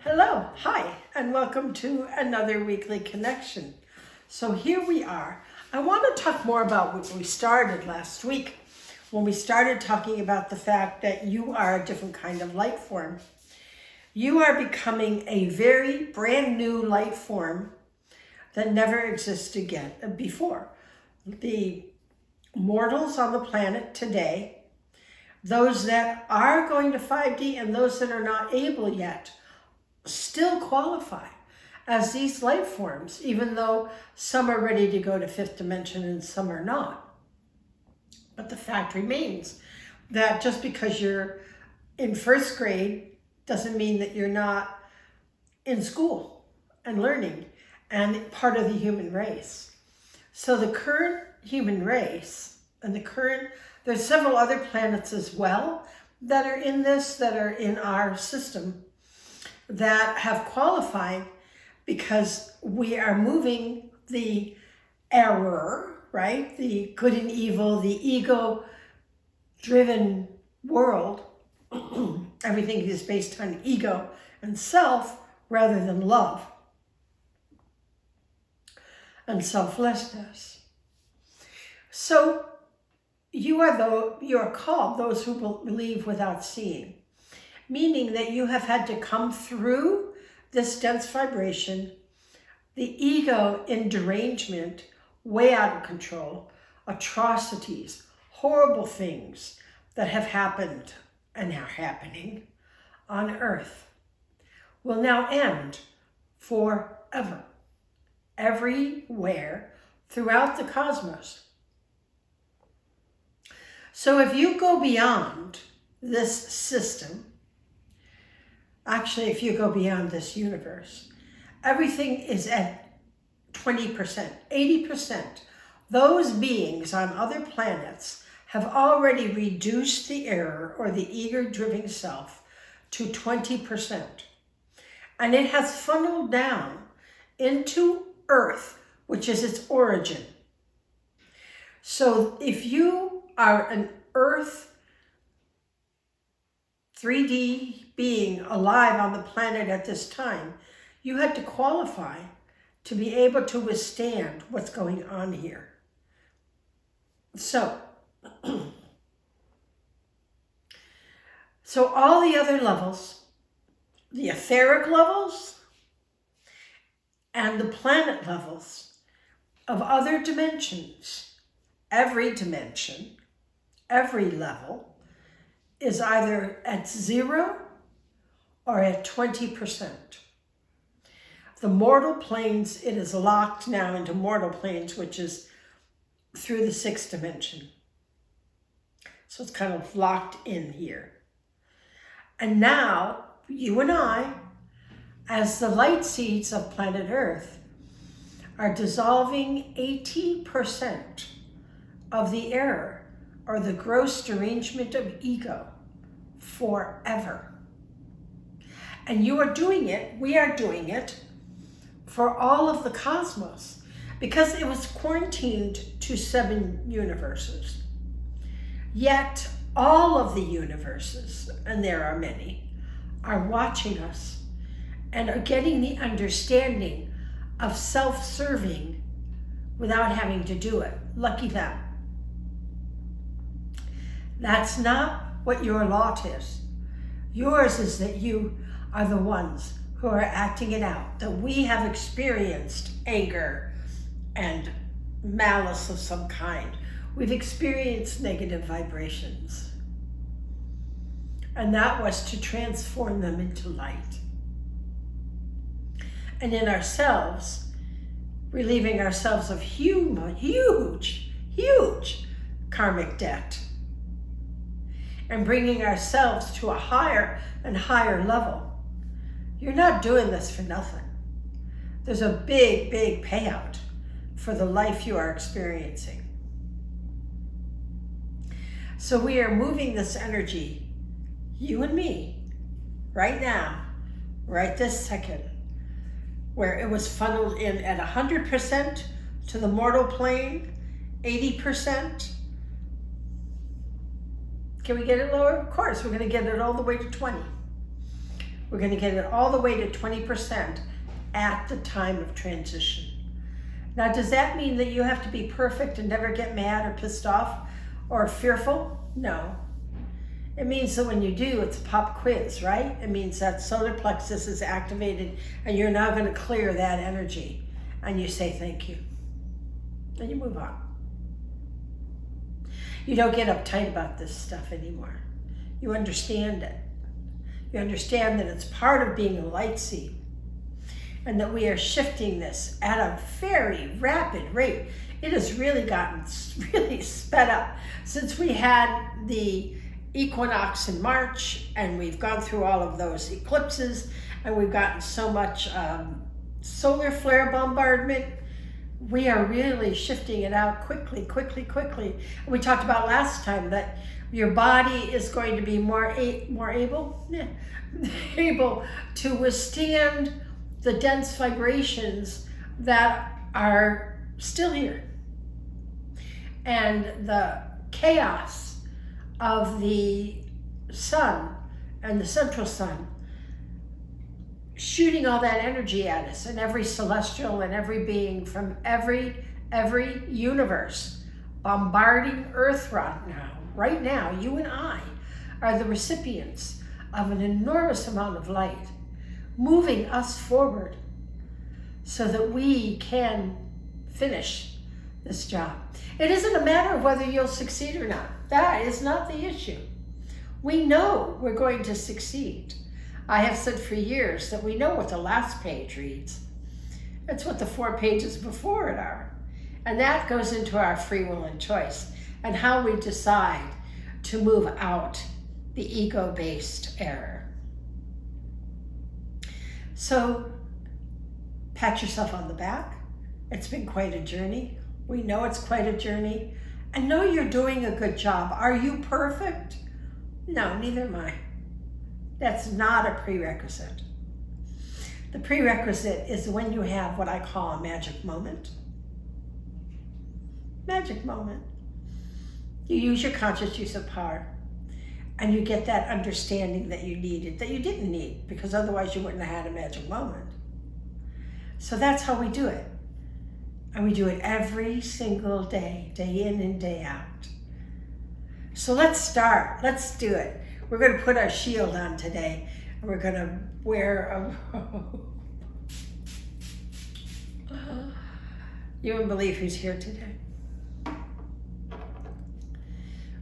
Hello, hi, and welcome to another weekly connection. So here we are. I want to talk more about what we started last week when we started talking about the fact that you are a different kind of life form. You are becoming a very brand new life form that never existed again before. The mortals on the planet today, those that are going to 5D and those that are not able yet, still qualify as these life forms, even though some are ready to go to fifth dimension and some are not. But the fact remains that just because you're in first grade doesn't mean that you're not in school and learning and part of the human race. So the current human race and there's several other planets as well that are in this, that are in our system, that have qualified because we are moving the error, right? The good and evil, the ego-driven world. Everything is based on ego and self rather than love and selflessness. So you are called those who believe without seeing. Meaning that you have had to come through this dense vibration, the ego in derangement, way out of control, atrocities, horrible things that have happened and are happening on Earth will now end forever, everywhere throughout the cosmos. So if you go beyond this system, actually, if you go beyond this universe, everything is at 20%, 80%. Those beings on other planets have already reduced the error or the ego-driven self to 20%. And it has funneled down into Earth, which is its origin. So if you are an Earth 3D being alive on the planet at this time, you had to qualify to be able to withstand what's going on here. So all the other levels, the etheric levels and the planet levels of other dimensions, every dimension, every level, is either at 0 or at 20%. The mortal planes, it is locked now into mortal planes, which is through the 6th dimension. So it's kind of locked in here. And now, you and I, as the light seeds of planet Earth, are dissolving 80% of the error or the gross derangement of ego forever. And you are doing it, we are doing it, for all of the cosmos, because it was quarantined to 7 universes. Yet all of the universes, and there are many, are watching us and are getting the understanding of self-serving without having to do it. Lucky them. That's not what your lot is. Yours is that you are the ones who are acting it out, that we have experienced anger and malice of some kind. We've experienced negative vibrations. And that was to transform them into light. And in ourselves, relieving ourselves of huge karmic debt. And bringing ourselves to a higher and higher level. You're not doing this for nothing. There's a big, big payout for the life you are experiencing. So we are moving this energy, you and me, right now, right this second, where it was funneled in at 100% to the mortal plane, 80%. Can we get it lower? Of course, we're going to get it all the way to 20. We're going to get it all the way to 20% at the time of transition. Now, does that mean that you have to be perfect and never get mad or pissed off or fearful? No. It means that when you do, it's a pop quiz, right? It means that solar plexus is activated and you're now going to clear that energy. And you say thank you. And you move on. You don't get uptight about this stuff anymore. You understand it. You understand that it's part of being a light seed and that we are shifting this at a very rapid rate. It has really gotten really sped up since we had the equinox in March, and we've gone through all of those eclipses, and we've gotten so much solar flare bombardment. We are really shifting it out quickly. We talked about last time that your body is going to be more able to withstand the dense vibrations that are still here. And the chaos of the sun and the central sun shooting all that energy at us, and every celestial and every being from every universe bombarding Earth right now, you and I are the recipients of an enormous amount of light moving us forward so that we can finish this job. It isn't a matter of whether you'll succeed or not. That is not the issue. We know we're going to succeed. I have said for years that we know what the last page reads. It's what the 4 pages before it are. And that goes into our free will and choice and how we decide to move out the ego-based error. So pat yourself on the back. It's been quite a journey. We know it's quite a journey. And know you're doing a good job. Are you perfect? No, neither am I. That's not a prerequisite. The prerequisite is when you have what I call a magic moment. Magic moment. You use your conscious use of power and you get that understanding that you needed, that you didn't need, because otherwise you wouldn't have had a magic moment. So that's how we do it. And we do it every single day, day in and day out. So let's start. Let's do it. We're going to put our shield on today. And we're going to wear a... You wouldn't believe who's here today.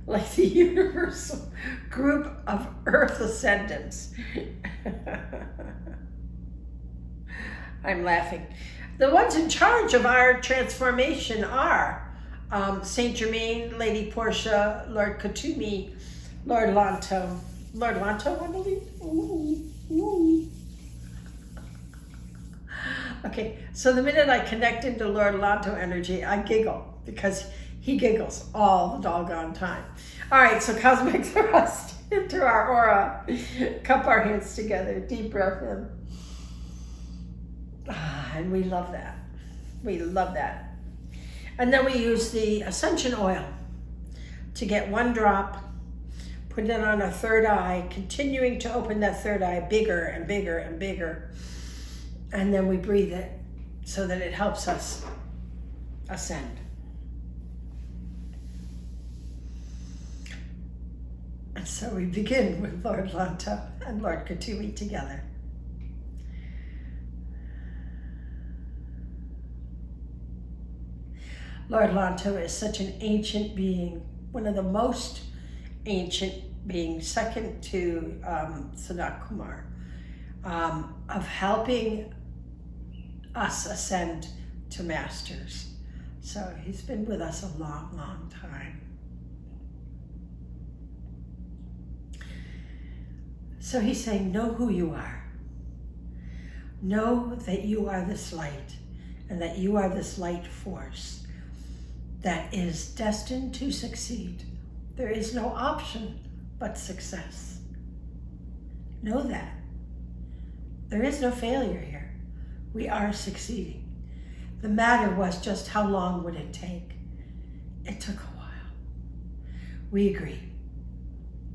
Like the universal group of Earth ascendants. I'm laughing. The ones in charge of our transformation are Saint Germain, Lady Portia, Lord Katumi, Lord Lanto. Lord Lanto, I believe? Ooh. Okay, so the minute I connect into Lord Lanto energy, I giggle because he giggles all the doggone time. All right, so cosmic thrust into our aura. Cup our hands together, deep breath in. And we love that. We love that. And then we use the ascension oil to get 1 drop, put it on our third eye, continuing to open that third eye bigger and bigger and bigger. And then we breathe it so that it helps us ascend. And so we begin with Lord Lanto and Lord Katumi together. Lord Lanto is such an ancient being, one of the most ancient beings, second to Sanat Kumar, of helping us ascend to masters. So he's been with us a long, long time. So he's saying, know who you are. Know that you are this light and that you are this light force that is destined to succeed. There is no option but success. Know that. There is no failure here. We are succeeding. The matter was just how long would it take? It took a while. We agree.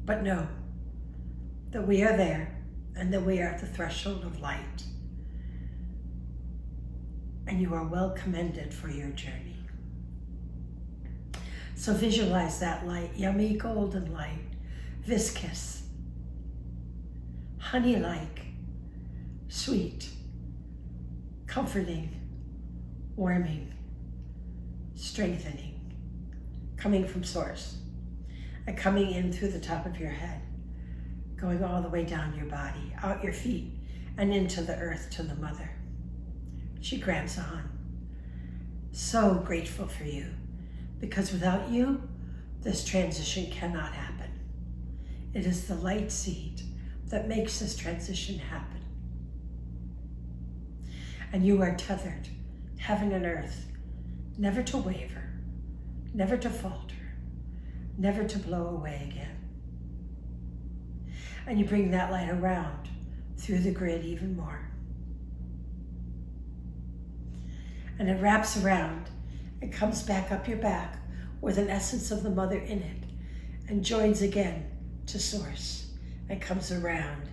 But know that we are there and that we are at the threshold of light. And you are well commended for your journey. So visualize that light, yummy golden light, viscous, honey-like, sweet, comforting, warming, strengthening, coming from source and coming in through the top of your head, going all the way down your body, out your feet, and into the earth to the mother. She grabs on. So grateful for you, because without you, this transition cannot happen. It is the light seed that makes this transition happen. And you are tethered, heaven and earth, never to waver, never to falter, never to blow away again. And you bring that light around through the grid even more. And it wraps around and comes back up your back with an essence of the mother in it and joins again to source and comes around.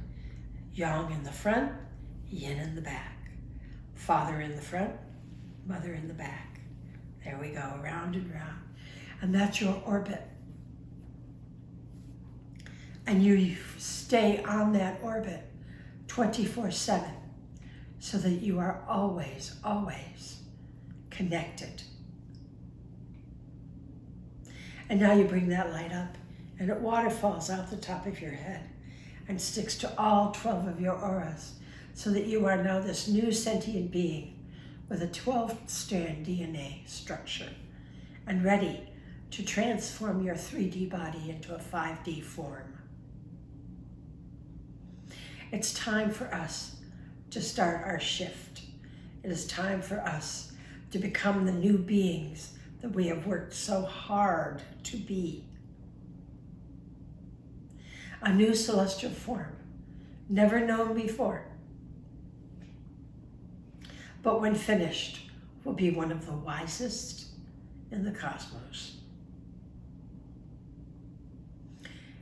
Yang in the front, yin in the back. Father in the front, mother in the back. There we go, around and round. And that's your orbit. And you stay on that orbit 24/7 so that you are always, always connected. And now you bring that light up and it waterfalls out the top of your head and sticks to all 12 of your auras so that you are now this new sentient being with a 12-strand DNA structure and ready to transform your 3D body into a 5D form. It's time for us to start our shift. It is time for us to become the new beings that we have worked so hard to be. A new celestial form, never known before, but when finished, will be one of the wisest in the cosmos.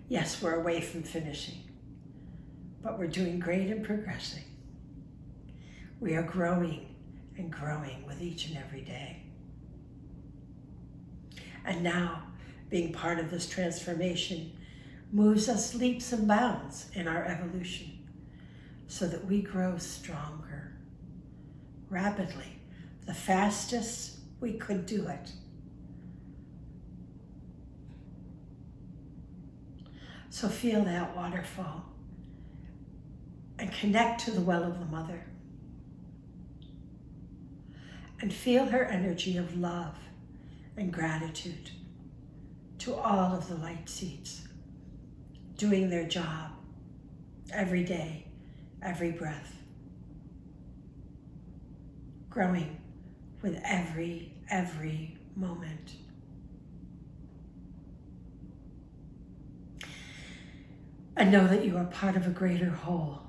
Yes, we're away from finishing, but we're doing great and progressing. We are growing and growing with each and every day. And now, being part of this transformation moves us leaps and bounds in our evolution so that we grow stronger, rapidly, the fastest we could do it. So feel that waterfall and connect to the well of the mother. And feel her energy of love and gratitude to all of the light seeds, doing their job every day, every breath, growing with every moment. And know that you are part of a greater whole,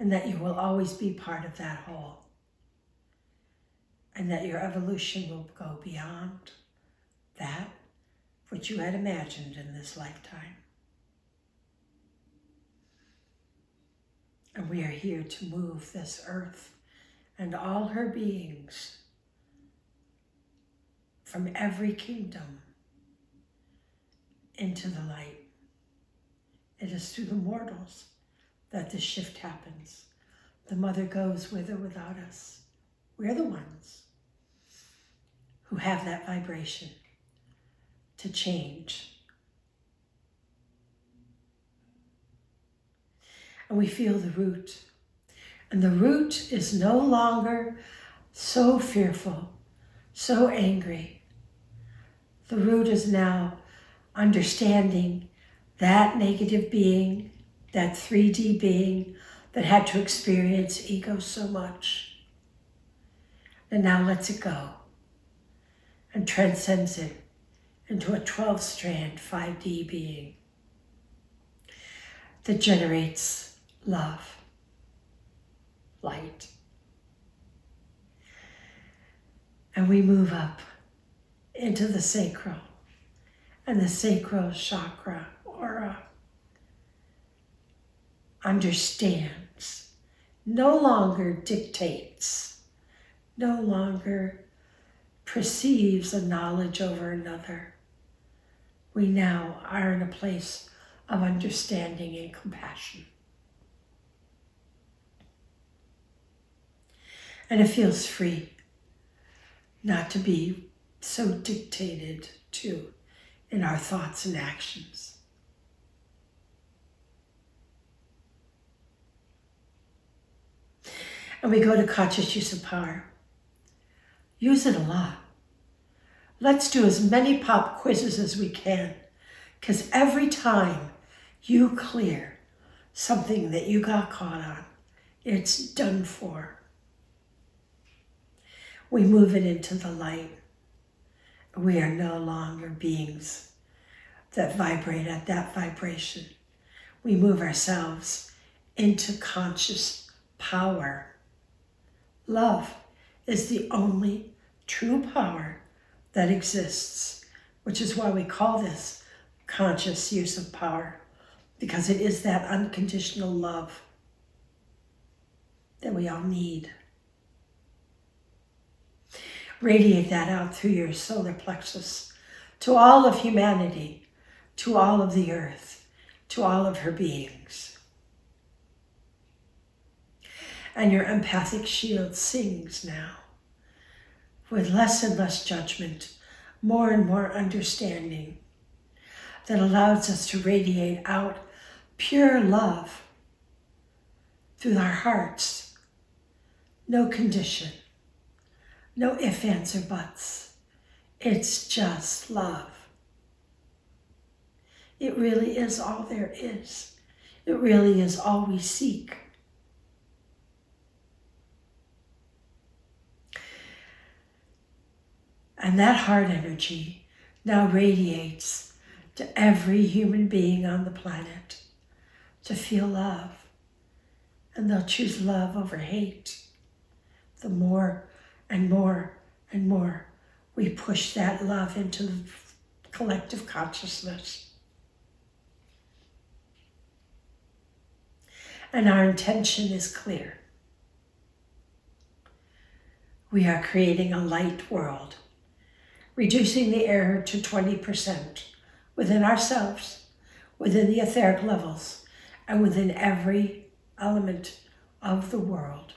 and that you will always be part of that whole, and that your evolution will go beyond that which you had imagined in this lifetime. And we are here to move this earth and all her beings from every kingdom into the light. It is through the mortals that this shift happens. The mother goes with or without us. We're the ones who have that vibration to change. And we feel the root. And the root is no longer so fearful, so angry. The root is now understanding that negative being, that 3D being that had to experience ego so much. And now lets it go and transcends it into a 12-strand 5D being that generates love, light. And we move up into the sacral and the sacral chakra aura. understands, no longer dictates, no longer perceives a knowledge over another. We now are in a place of understanding and compassion. And it feels free not to be so dictated to in our thoughts and actions. And we go to conscious use of power. Use it a lot. Let's do as many pop quizzes as we can, because every time you clear something that you got caught on, it's done for. We move it into the light. We are no longer beings that vibrate at that vibration. We move ourselves into conscious power. Love is the only true power that exists, which is why we call this conscious use of power, because it is that unconditional love that we all need. Radiate that out through your solar plexus to all of humanity, to all of the earth, to all of her beings. And your empathic shield sings now with less and less judgment, more and more understanding that allows us to radiate out pure love through our hearts. No condition, no ifs, ands, or buts. It's just love. It really is all there is. It really is all we seek. And that heart energy now radiates to every human being on the planet to feel love. And they'll choose love over hate. The more and more and more we push that love into the collective consciousness. And our intention is clear. We are creating a light world, reducing the error to 20% within ourselves, within the etheric levels, and within every element of the world,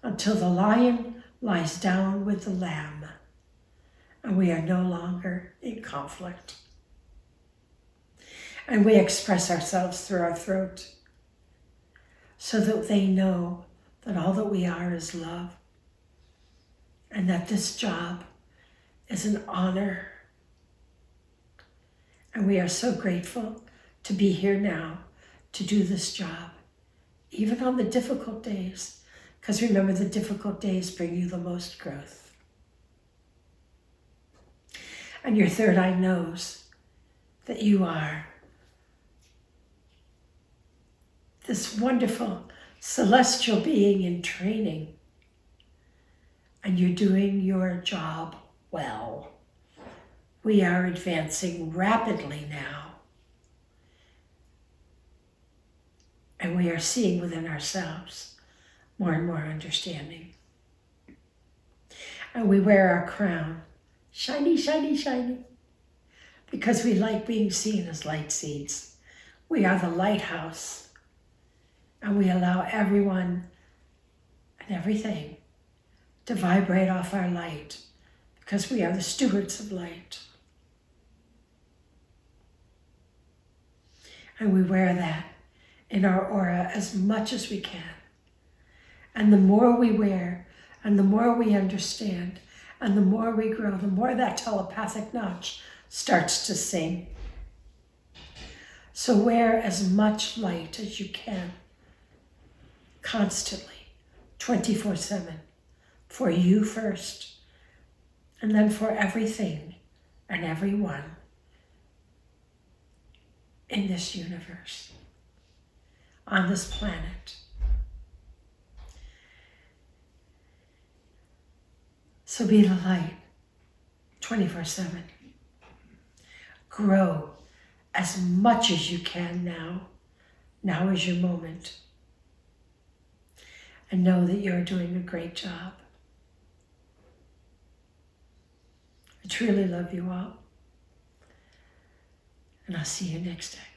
until the lion lies down with the lamb, and we are no longer in conflict. And we express ourselves through our throat, so that they know that all that we are is love, and that this job is an honor. And we are so grateful to be here now to do this job, even on the difficult days, because remember, the difficult days bring you the most growth. And your third eye knows that you are this wonderful celestial being in training, and you're doing your job well. We are advancing rapidly now, and we are seeing within ourselves more and more understanding. And we wear our crown, shiny, shiny, shiny, because we like being seen as light seeds. We are the lighthouse, and we allow everyone and everything to vibrate off our light, because we are the stewards of light. And we wear that in our aura as much as we can. And the more we wear, and the more we understand, and the more we grow, the more that telepathic notch starts to sing. So wear as much light as you can, constantly, 24/7, for you first, and then for everything and everyone in this universe, on this planet. So be the light 24/7. Grow as much as you can now Now is your moment. And know that you're doing a great job. I truly love you all. And I'll see you next time.